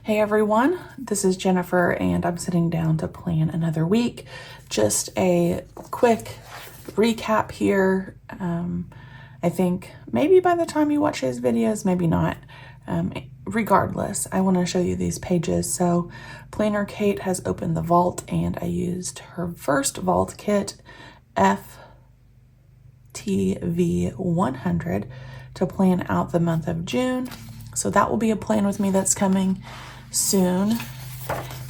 Hey everyone, this is Jennifer and I'm sitting down to plan another week. Just a quick recap here. I think maybe by the time you watch these videos, maybe not. Regardless, I want to show you these pages. So PlannerKate has opened the vault and I used her first vault kit, FTV100, to plan out the month of June. So that will be a plan with me that's coming soon.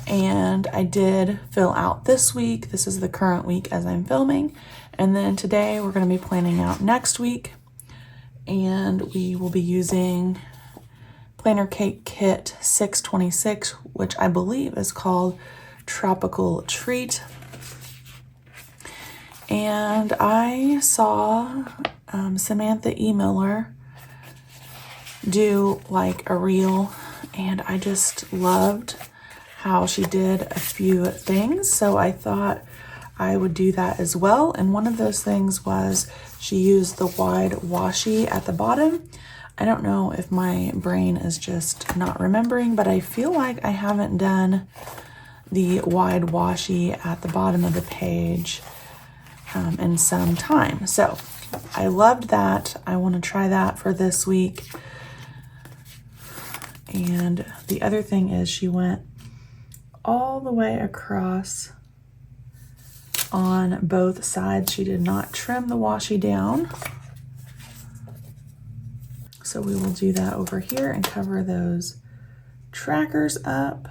And I did fill out this week. This is the current week as I'm filming. And then today we're going to be planning out next week. And we will be using PlannerKate Kit 626, which I believe is called Tropical Treat. And I saw Samantha E. Miller do like a reel, and I just loved how she did a few things, so I thought I would do that as well. And one of those things was she used the wide washi at the bottom. I don't know if my brain is just not remembering, but I feel like I haven't done the wide washi at the bottom of the page in some time. So I loved that. I want to try that for this week. And the other thing is she went all the way across on both sides. She did not trim the washi down. So we will do that over here and cover those trackers up.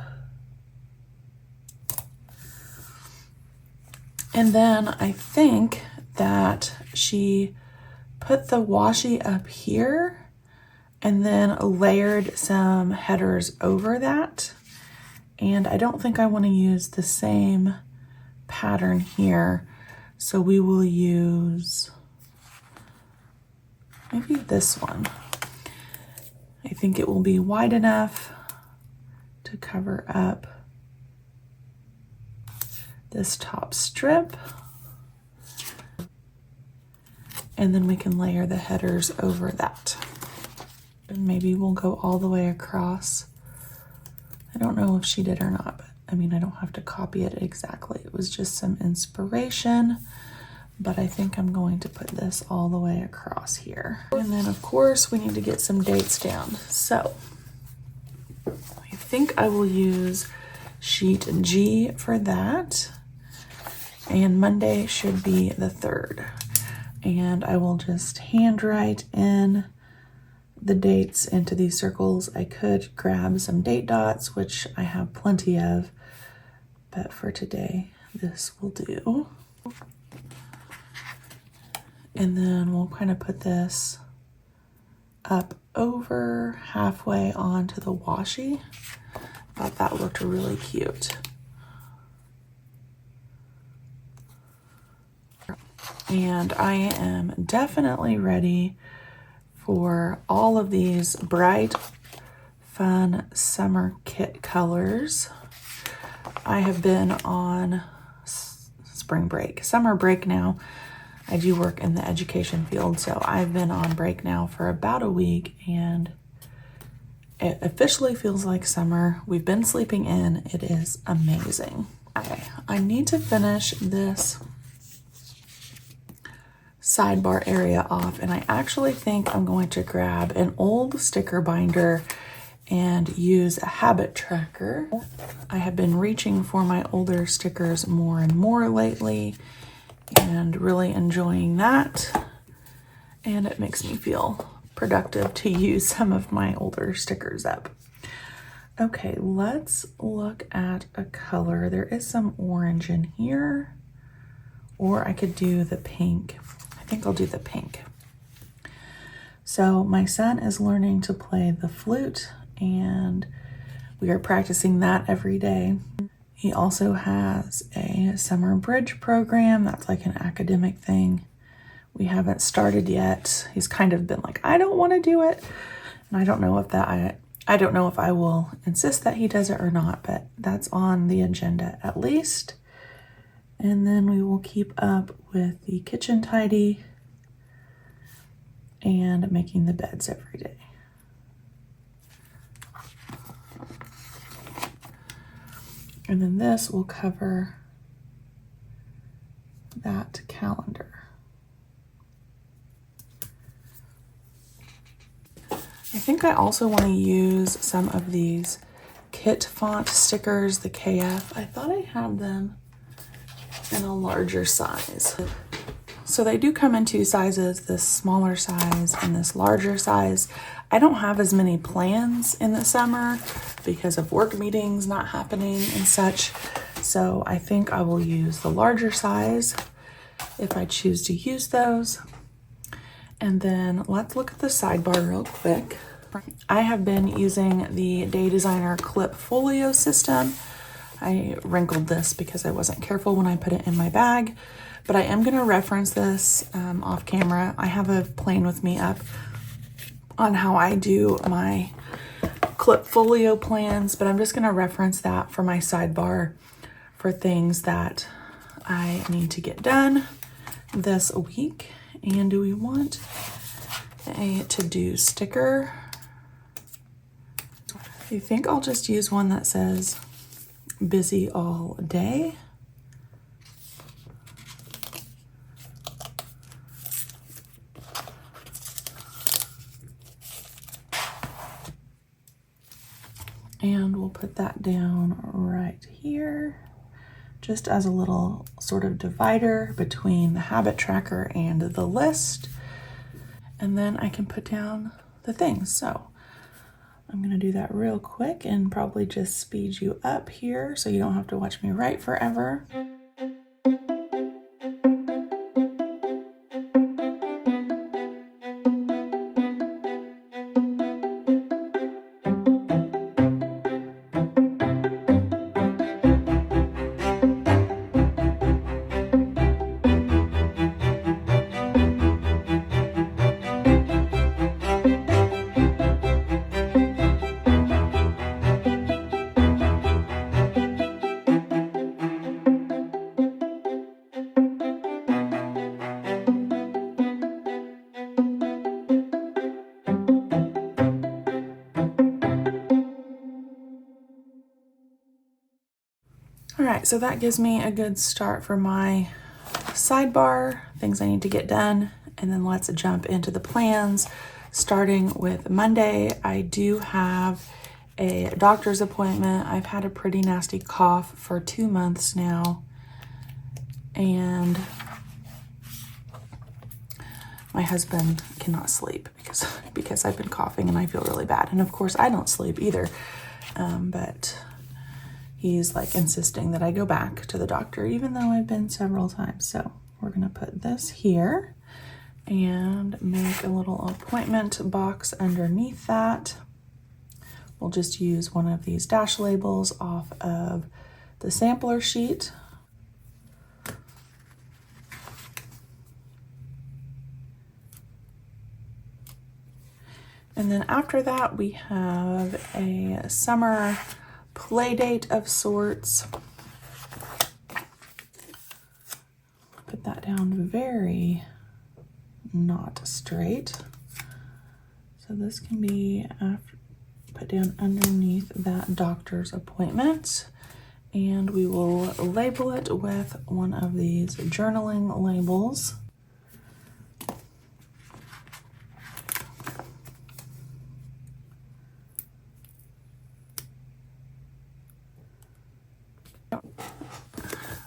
And then I think that she put the washi up here and then layered some headers over that. And I don't think I want to use the same pattern here. So we will use maybe this one. I think it will be wide enough to cover up this top strip. And then we can layer the headers over that. And maybe we'll go all the way across. I don't know if she did or not, but I mean, I don't have to copy it exactly. It was just some inspiration, but I think I'm going to put this all the way across here. And then of course we need to get some dates down. So I think I will use sheet G for that. And Monday should be the 3rd. And I will just handwrite in the dates into these circles. I could grab some date dots, which I have plenty of, but for today, this will do. And then we'll kind of put this up over halfway onto the washi. Thought that looked really cute. And I am definitely ready for all of these bright, fun summer kit colors. I have been on summer break now. I do work in the education field, so I've been on break now for about a week, and it officially feels like summer. We've been sleeping in. It is amazing. Okay, I need to finish this sidebar area off, and I actually think I'm going to grab an old sticker binder and use a habit tracker. I have been reaching for my older stickers more and more lately and really enjoying that, and it makes me feel productive to use some of my older stickers up. Okay, let's look at a color. There is some orange in here, or I could do the pink. I think I'll do the pink. So my son is learning to play the flute, and we are practicing that every day. He also has a summer bridge program. That's like an academic thing. We haven't started yet. He's kind of been like, I don't want to do it. And I don't know if I don't know if I will insist that he does it or not, but that's on the agenda at least. And then we will keep up with the kitchen tidy and making the beds every day. And then this will cover that calendar. I think I also want to use some of these kit font stickers, the KF. I thought I had them in a larger size. So they do come in two sizes, this smaller size and this larger size. I don't have as many plans in the summer because of work meetings not happening and such. So I think I will use the larger size if I choose to use those. And then let's look at the sidebar real quick. I have been using the Day Designer clip folio system. I wrinkled this because I wasn't careful when I put it in my bag, but I am going to reference this off camera. I have a plan with me up on how I do my clip folio plans, but I'm just going to reference that for my sidebar for things that I need to get done this week. And do we want a to-do sticker? I think I'll just use one that says busy all day. And we'll put that down right here, just as a little sort of divider between the habit tracker and the list. And then I can put down the things. So I'm gonna do that real quick and probably just speed you up here so you don't have to watch me write forever. All right, so that gives me a good start for my sidebar, things I need to get done, and then let's jump into the plans. Starting with Monday, I do have a doctor's appointment. I've had a pretty nasty cough for 2 months now, and my husband cannot sleep because I've been coughing and I feel really bad. And of course, I don't sleep either, but he's like insisting that I go back to the doctor, even though I've been several times. So we're gonna put this here and make a little appointment box underneath that. We'll just use one of these dash labels off of the sampler sheet. And then after that, we have a summer play date of sorts. Put that down very not straight. So this can be put down underneath that doctor's appointment. And we will label it with one of these journaling labels.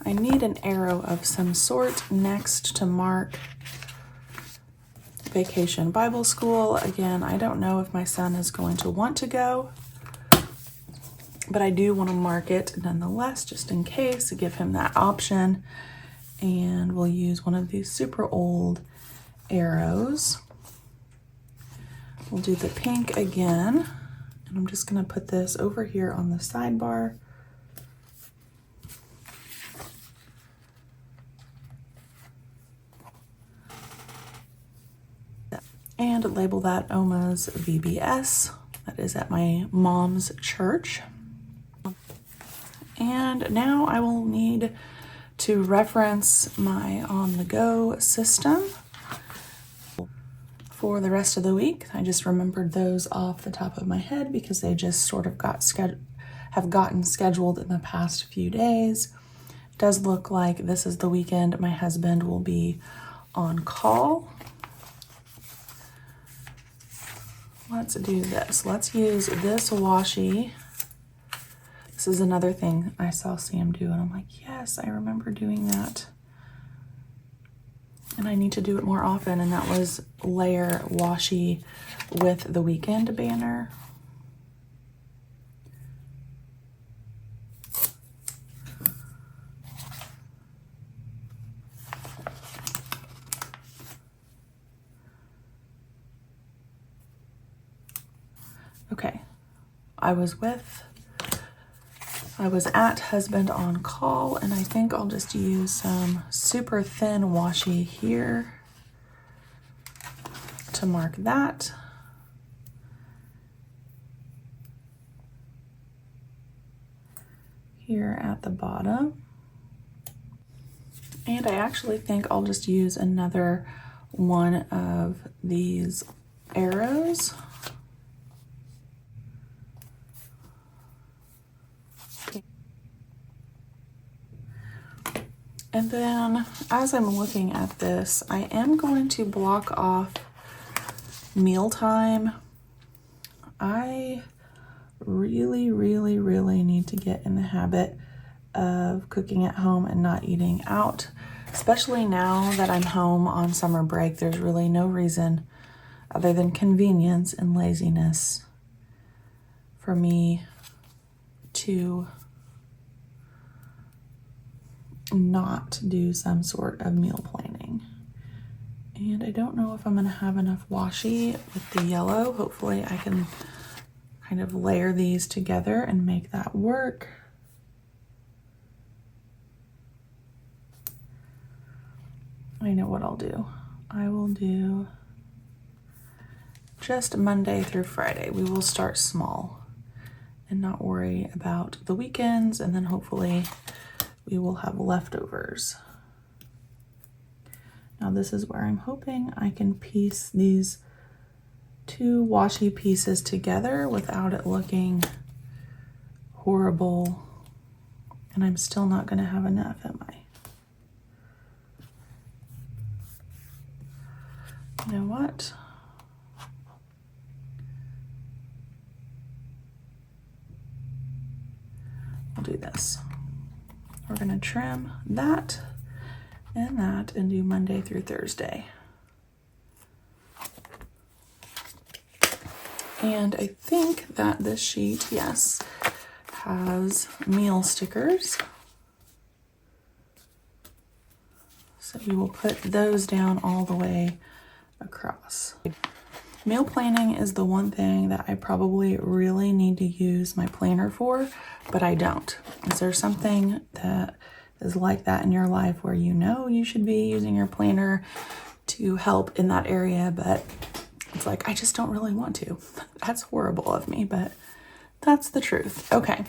I need an arrow of some sort next to mark Vacation Bible School. Again, I don't know if my son is going to want to go, but I do want to mark it nonetheless, just in case, to give him that option. And we'll use one of these super old arrows. We'll do the pink again, and I'm just going to put this over here on the sidebar. And label that Oma's VBS. That is at my mom's church. And now I will need to reference my on-the-go system for the rest of the week. I just remembered those off the top of my head because they just sort of got have gotten scheduled in the past few days. It does look like this is the weekend my husband will be on call. Let's do this. Let's use this washi. This is another thing I saw Sam do, and I'm like, yes, I remember doing that. And I need to do it more often, and that was layer washi with the weekend banner. Okay, I was at husband on call, and I think I'll just use some super thin washi here to mark that. Here at the bottom. And I actually think I'll just use another one of these arrows. And then as I'm looking at this, I am going to block off mealtime. I really need to get in the habit of cooking at home and not eating out, especially now that I'm home on summer break. There's really no reason other than convenience and laziness for me to not do some sort of meal planning. And I don't know if I'm going to have enough washi with the yellow. Hopefully I can kind of layer these together and make that work. I know what I'll do. I will do just Monday through Friday. We will start small and not worry about the weekends, and then hopefully we will have leftovers. Now this is where I'm hoping I can piece these two washi pieces together without it looking horrible. And I'm still not going to have enough, am I? You know what? I'll do this. We're going to trim that and do Monday through Thursday. And I think that this sheet, yes, has meal stickers. So we will put those down all the way across. Meal planning is the one thing that I probably really need to use my planner for, but I don't. Is there something that is like that in your life where you know you should be using your planner to help in that area, but it's like, I just don't really want to? That's horrible of me, but that's the truth. Okay,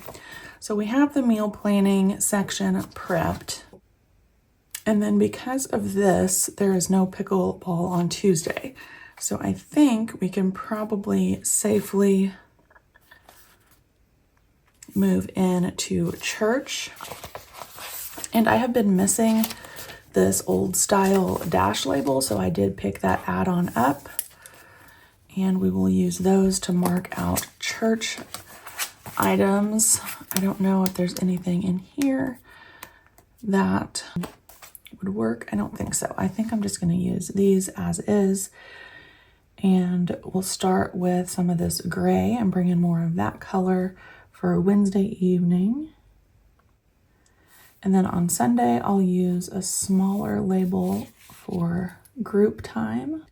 so we have the meal planning section prepped. And then because of this, there is no pickleball on Tuesday. So I think we can probably safely move into church. And I have been missing this old style dash label, so I did pick that add-on up. And we will use those to mark out church items. I don't know if there's anything in here that would work. I don't think so. I think I'm just going to use these as is. And we'll start with some of this gray and bring in more of that color for Wednesday evening. And then on Sunday, I'll use a smaller label for group time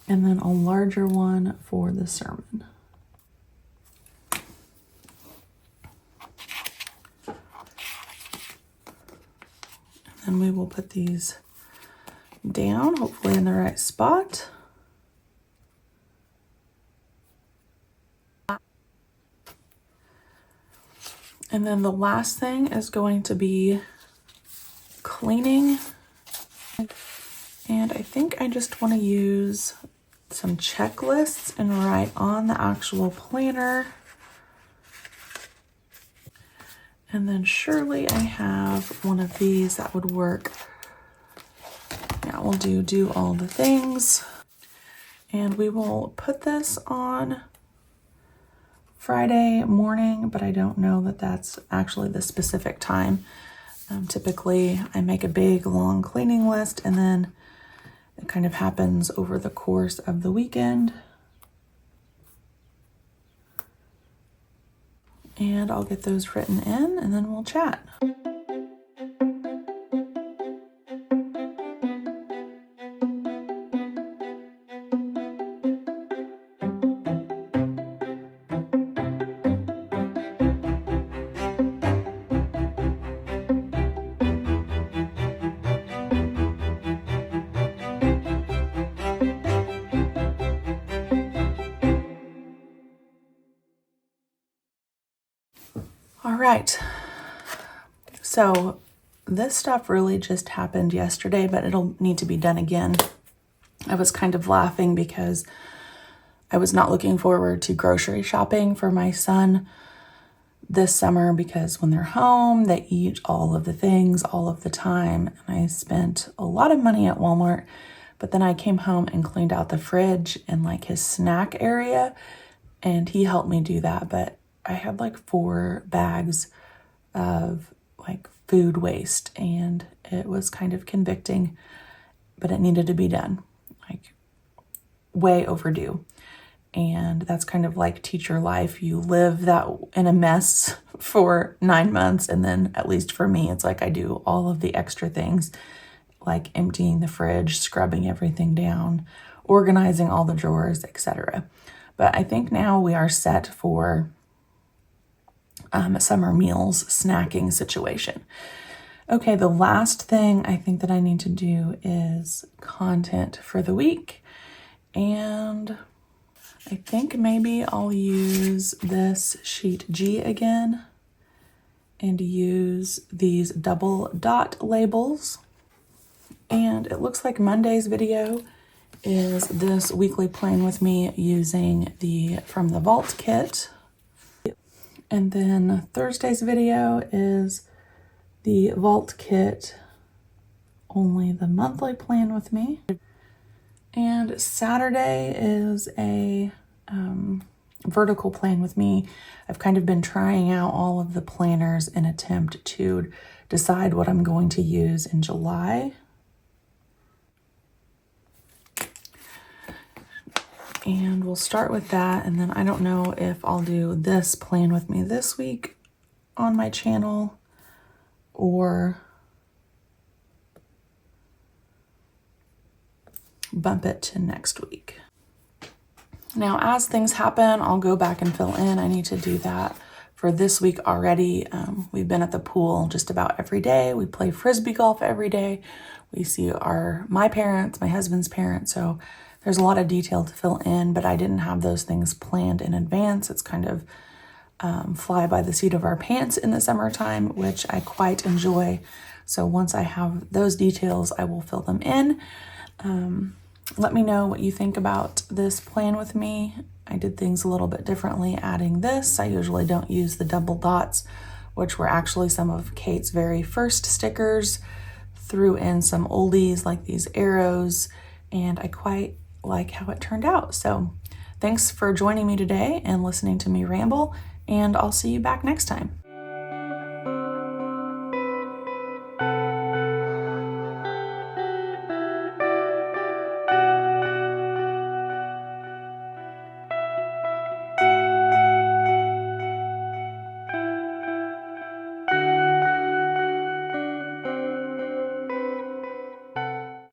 and then a larger one for the sermon. And then we will put these down, hopefully in the right spot. And then the last thing is going to be cleaning. And I think I just want to use some checklists and write on the actual planner And then surely I have one of these that would work. Yeah, we'll do all the things. And we will put this on Friday morning, but I don't know that that's actually the specific time. Typically, I make a big, long cleaning list, and then it kind of happens over the course of the weekend. And I'll get those written in, and then we'll chat. All right, so this stuff really just happened yesterday, but it'll need to be done again. I was kind of laughing because I was not looking forward to grocery shopping for my son this summer, because when they're home, they eat all of the things all of the time. And I spent a lot of money at Walmart, but then I came home and cleaned out the fridge and like his snack area, and he helped me do that. But I had like 4 bags of like food waste, and it was kind of convicting, but it needed to be done, like way overdue. And that's kind of like teacher life. You live that in a mess for 9 months, and then at least for me, it's like I do all of the extra things, like emptying the fridge, scrubbing everything down, organizing all the drawers, etc. But I think now we are set for summer meals snacking situation. Okay, the last thing I think that I need to do is content for the week. And I think maybe I'll use this sheet G again and use these double dot labels. And it looks like Monday's video is this weekly plan with me using from the Vault kit. And then Thursday's video is the Vault kit, only the monthly plan with me. And Saturday is a vertical plan with me. I've kind of been trying out all of the planners in attempt to decide what I'm going to use in July. And we'll start with that, and then I don't know if I'll do this plan with me this week on my channel or bump it to next week. Now, as things happen, I'll go back and fill in. I need to do that for this week already. We've been at the pool just about every day. We play Frisbee golf every day. We see my parents, my husband's parents, so there's a lot of detail to fill in, but I didn't have those things planned in advance. It's kind of fly by the seat of our pants in the summertime, which I quite enjoy. So once I have those details, I will fill them in. Let me know what you think about this plan with me. I did things a little bit differently adding this. I usually don't use the double dots, which were actually some of Kate's very first stickers. Threw in some oldies like these arrows, and I quite like how it turned out. So thanks for joining me today and listening to me ramble, and I'll see you back next time.